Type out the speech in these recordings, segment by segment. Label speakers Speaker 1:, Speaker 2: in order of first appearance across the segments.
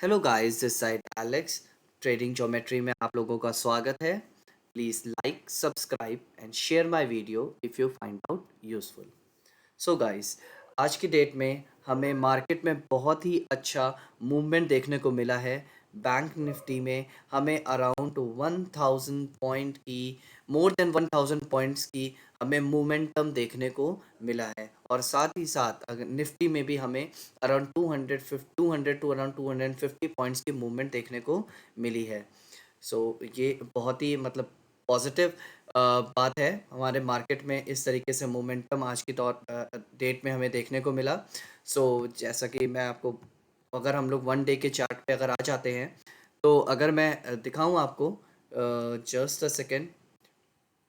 Speaker 1: Hello guys, this side Alex. Trading geometry में आप लोगों का स्वागत है। Please like, subscribe and share my video if you find out useful. So guys, आज की डेट में हमें मार्केट में बहुत ही अच्छा मूवमेंट देखने को मिला है। बैंक निफ्टी में हमें अराउंड 1000 पॉइंट की, मोर देन 1000 पॉइंट्स की हमें मोमेंटम देखने को मिला है। और साथ ही साथ अगर निफ्टी में भी हमें अराउंड 200 टू अराउंड 250 पॉइंट्स की मूवमेंट देखने को मिली है। ये बहुत ही मतलब पॉजिटिव बात है। हमारे मार्केट में इस तरीके से मोमेंटम आज की डेट में हमें देखने को मिला। जैसा कि मैं आपको, अगर हम लोग वन डे के चार्ट पे अगर आ जाते हैं, तो अगर मैं दिखाऊं आपको, जस्ट अ सेकेंड।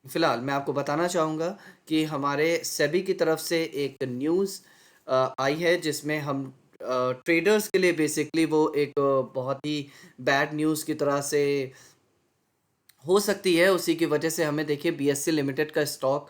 Speaker 1: फिलहाल मैं आपको बताना चाहूँगा कि हमारे सेबी की तरफ से एक न्यूज़ आई है, जिसमें हम ट्रेडर्स के लिए बेसिकली वो एक बहुत ही बैड न्यूज़ की तरह से हो सकती है। उसी की वजह से हमें देखिए बीएससी लिमिटेड का स्टॉक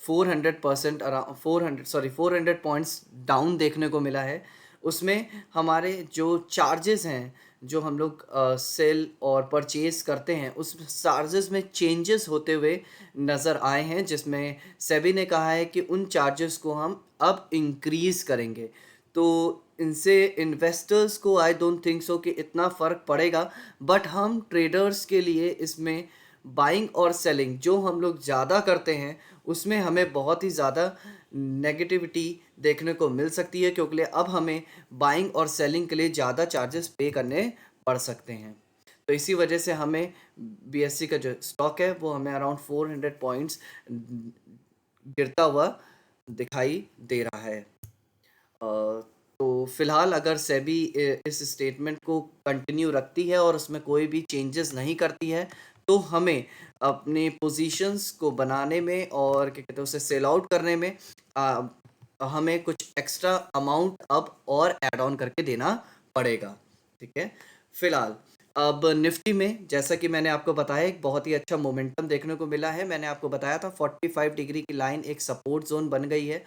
Speaker 1: 400% अराउंड 400 पॉइंट्स डाउन देखने को मिला है। उसमें हमारे जो चार्जेस हैं, जो हम लोग सेल और परचेज करते हैं, उस चार्जेस में चेंजेस होते हुए नज़र आए हैं, जिसमें सेबी ने कहा है कि उन चार्जेस को हम अब इंक्रीज़ करेंगे। तो इनसे इन्वेस्टर्स को आई डोंट थिंक सो कि इतना फ़र्क पड़ेगा, बट हम ट्रेडर्स के लिए इसमें बाइंग और सेलिंग जो हम लोग ज़्यादा करते हैं, उसमें हमें बहुत ही ज़्यादा नेगेटिविटी देखने को मिल सकती है, क्योंकि अब हमें बाइंग और सेलिंग के लिए ज़्यादा चार्जेस पे करने पड़ सकते हैं। तो इसी वजह से हमें बीएससी का जो स्टॉक है वो हमें अराउंड 400 पॉइंट्स गिरता हुआ दिखाई दे रहा है। तो फिलहाल अगर सेबी इस स्टेटमेंट को कंटिन्यू रखती है और उसमें कोई भी चेंजेस नहीं करती है, तो हमें अपने पोजीशंस को बनाने में और क्या कहते हैं उसे सेल आउट करने में आ, हमें कुछ एक्स्ट्रा अमाउंट अब और ऐड ऑन करके देना पड़ेगा। ठीक है। फिलहाल अब निफ्टी में, जैसा कि मैंने आपको बताया, एक बहुत ही अच्छा मोमेंटम देखने को मिला है। मैंने आपको बताया था 45 डिग्री की लाइन एक सपोर्ट जोन बन गई है,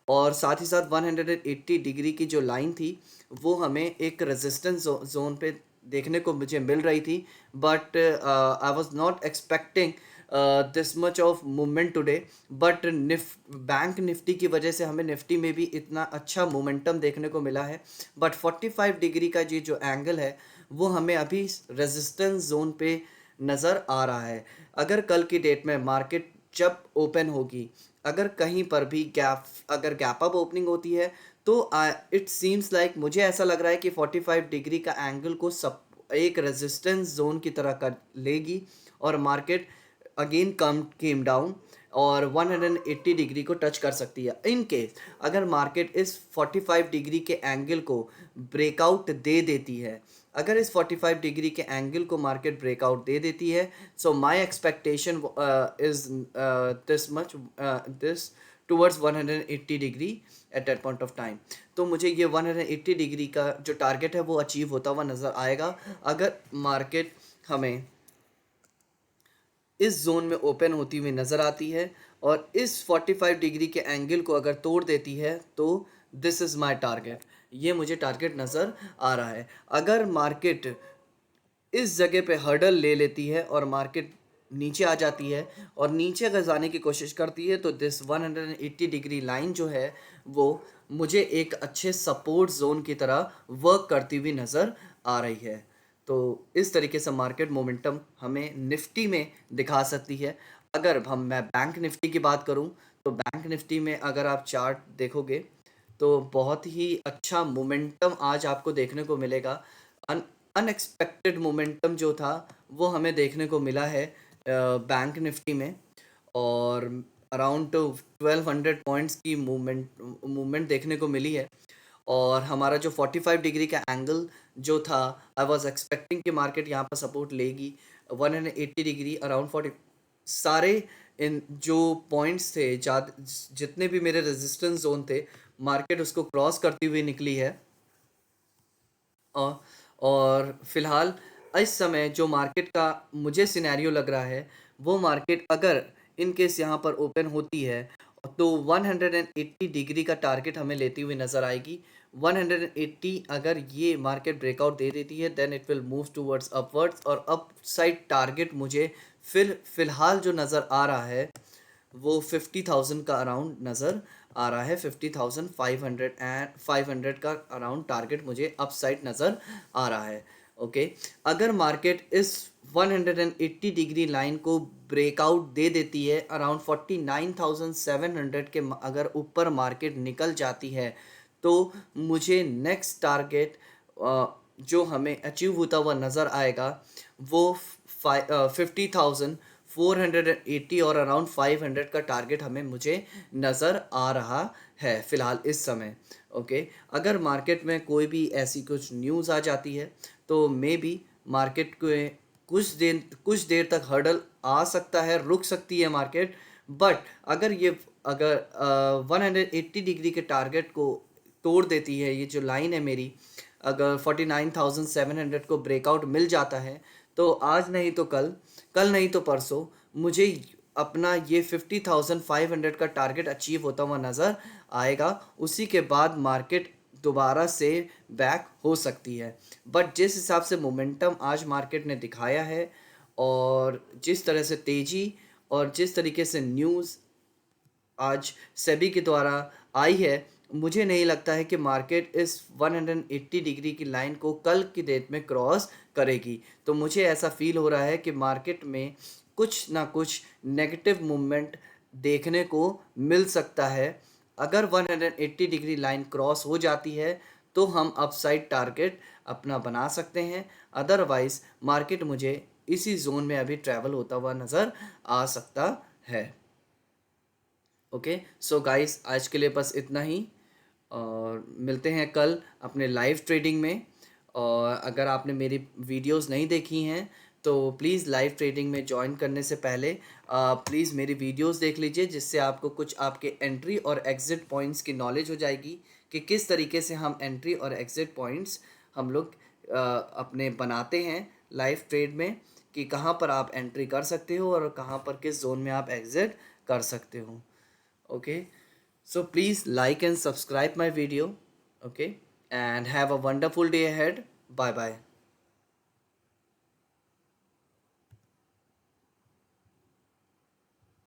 Speaker 1: और साथ ही साथ 180 डिग्री की जो लाइन थी वो हमें एक रेजिस्टेंस जोन पे देखने को मुझे मिल रही थी। But I was not expecting this much of movement today. But bank Nifty की वजह से हमें निफ्टी में भी इतना अच्छा मोमेंटम देखने को मिला है। बट 45 डिग्री का ये जो एंगल है वो हमें अभी रेजिस्टेंस जोन पे नज़र आ रहा है। अगर कल की डेट में मार्केट जब ओपन होगी, अगर कहीं पर भी गैप अप ओपनिंग होती है, तो इट सीम्स लाइक, मुझे ऐसा लग रहा है कि 45 डिग्री का एंगल को सब एक रेजिस्टेंस जोन की तरह कर लेगी, और market again come came down और 180 डिग्री को टच कर सकती है। इन केस अगर मार्केट इस 45 डिग्री के एंगल को ब्रेकआउट दे देती है, अगर इस 45 डिग्री के एंगल को मार्केट ब्रेकआउट दे देती है, so my expectation is this much, this towards 180 degree at that point of time. तो मुझे ये 180 डिग्री का जो टारगेट है वो अचीव होता हुआ नज़र आएगा, अगर मार्केट हमें इस जोन में ओपन होती हुई नज़र आती है और इस 45 डिग्री के एंगल को अगर तोड़ देती है, तो दिस इज़ माय टारगेट। ये मुझे टारगेट नज़र आ रहा है। अगर मार्केट इस जगह पे हर्डल ले लेती है और मार्केट नीचे आ जाती है और नीचे अगर जाने की कोशिश करती है, तो दिस 180 डिग्री लाइन जो है वो मुझे एक अच्छे सपोर्ट जोन की तरह वर्क करती हुई नज़र आ रही है। तो इस तरीके से मार्केट मोमेंटम हमें निफ्टी में दिखा सकती है। अगर मैं बैंक निफ्टी की बात करूं, तो बैंक निफ्टी में अगर आप चार्ट देखोगे, तो बहुत ही अच्छा मोमेंटम आज आपको देखने को मिलेगा। अनएक्सपेक्टेड मोमेंटम जो था वो हमें देखने को मिला है बैंक निफ्टी में, और अराउंड 1200 पॉइंट्स की मूवमेंट देखने को मिली है। और हमारा जो 45 डिग्री का एंगल जो था, आई वाज एक्सपेक्टिंग कि मार्केट यहाँ पर सपोर्ट लेगी 180 डिग्री अराउंड 40। सारे इन जो पॉइंट्स थे, जितने भी मेरे रेजिस्टेंस जोन थे, मार्केट उसको क्रॉस करती हुई निकली है। और और फिलहाल इस समय जो मार्केट का मुझे सिनेरियो लग रहा है, वो मार्केट अगर इन केस यहाँ पर ओपन होती है, तो 180 डिग्री का टारगेट हमें लेती हुई नज़र आएगी। 180 अगर ये मार्केट ब्रेकआउट दे देती है then it will move towards upwards, और अप साइड टारगेट मुझे फिलहाल जो नज़र आ रहा है वो 50,000 का अराउंड नज़र आ रहा है। 50,500 एंड 500 का अराउंड टारगेट मुझे अप साइड नज़र आ रहा है। ओके, अगर मार्केट इस 180 डिग्री लाइन को ब्रेकआउट दे देती है अराउंड 49,700 के, अगर ऊपर मार्केट निकल जाती है तो मुझे नेक्स्ट टारगेट जो हमें अचीव होता हुआ नज़र आएगा वो 50,480 और अराउंड 500 का टारगेट हमें मुझे नज़र आ रहा है फ़िलहाल इस समय। ओके, अगर मार्केट में कोई भी ऐसी कुछ न्यूज़ आ जाती है तो मे बी मार्केट के कुछ देर तक हर्डल आ सकता है, रुक सकती है मार्केट। बट अगर 180 डिग्री के टारगेट को तोड़ देती है, ये जो लाइन है मेरी, अगर 49,700 को ब्रेकआउट मिल जाता है तो आज नहीं तो कल नहीं तो परसों मुझे अपना ये 50,500 का टारगेट अचीव होता हुआ नज़र आएगा। उसी के बाद मार्केट दोबारा से बैक हो सकती है। बट जिस हिसाब से मोमेंटम आज मार्केट ने दिखाया है और जिस तरह से तेज़ी और जिस तरीके से न्यूज़ आज सेबी के द्वारा आई है, मुझे नहीं लगता है कि मार्केट इस 180 डिग्री की लाइन को कल की डेट में क्रॉस करेगी। तो मुझे ऐसा फील हो रहा है कि मार्केट में कुछ ना कुछ नेगेटिव मूवमेंट देखने को मिल सकता है। अगर 180 डिग्री लाइन क्रॉस हो जाती है तो हम अपसाइड टारगेट अपना बना सकते हैं, अदरवाइज़ मार्केट मुझे इसी जोन में अभी ट्रैवल होता हुआ नज़र आ सकता है। ओके, सो गाइस आज के लिए बस इतना ही, और मिलते हैं कल अपने लाइव ट्रेडिंग में। और अगर आपने मेरी वीडियोस नहीं देखी हैं तो प्लीज़ लाइव ट्रेडिंग में ज्वाइन करने से पहले प्लीज़ मेरी वीडियोस देख लीजिए, जिससे आपको कुछ आपके एंट्री और एग्ज़िट पॉइंट्स की नॉलेज हो जाएगी कि किस तरीके से हम एंट्री और एग्ज़िट पॉइंट्स हम लोग अपने बनाते हैं लाइव ट्रेड में, कि कहाँ पर आप एंट्री कर सकते हो और कहाँ पर किस जोन में आप एग्ज़िट कर सकते हो। Okay, so please like and subscribe my video. Okay, and have a wonderful day ahead. Bye bye.